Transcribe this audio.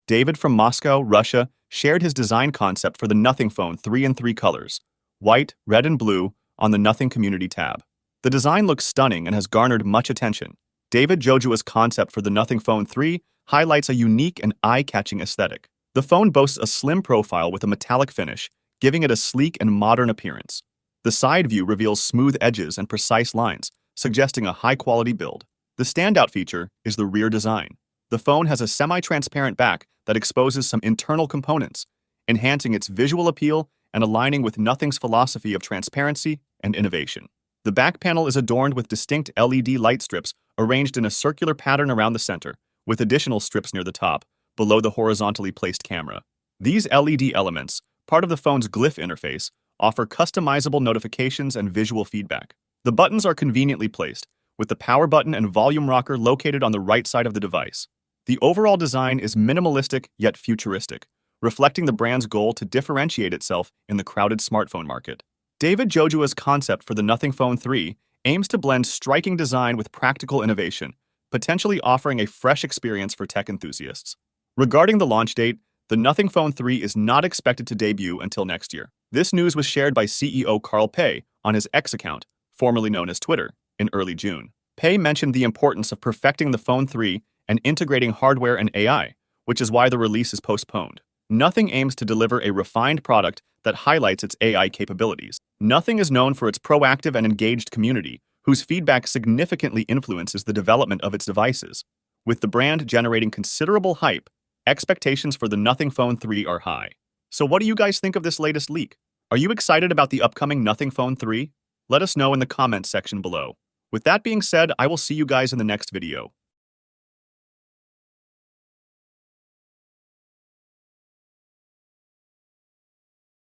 David from Moscow, Russia, shared his design concept for the Nothing Phone 3 in 3 colors, white, red, and blue, on the Nothing Community tab. The design looks stunning and has garnered much attention. David Jojua's concept for the Nothing Phone 3 highlights a unique and eye-catching aesthetic. The phone boasts a slim profile with a metallic finish, giving it a sleek and modern appearance. The side view reveals smooth edges and precise lines, suggesting a high-quality build. The standout feature is the rear design. The phone has a semi-transparent back that exposes some internal components, enhancing its visual appeal and aligning with Nothing's philosophy of transparency and innovation. The back panel is adorned with distinct LED light strips arranged in a circular pattern around the center, with additional strips near the top, below the horizontally placed camera. These LED elements, part of the phone's glyph interface, offer customizable notifications and visual feedback. The buttons are conveniently placed, with the power button and volume rocker located on the right side of the device. The overall design is minimalistic yet futuristic, reflecting the brand's goal to differentiate itself in the crowded smartphone market. David Jojua's concept for the Nothing Phone 3 aims to blend striking design with practical innovation, potentially offering a fresh experience for tech enthusiasts. Regarding the launch date, the Nothing Phone 3 is not expected to debut until next year. This news was shared by CEO Carl Pei on his X account, formerly known as Twitter, in early June. Pei mentioned the importance of perfecting the Phone 3 and integrating hardware and AI, which is why the release is postponed. Nothing aims to deliver a refined product that highlights its AI capabilities. Nothing is known for its proactive and engaged community, whose feedback significantly influences the development of its devices. With the brand generating considerable hype, expectations for the Nothing Phone 3 are high. So what do you guys think of this latest leak? Are you excited about the upcoming Nothing Phone 3? Let us know in the comments section below. With that being said, I will see you guys in the next video.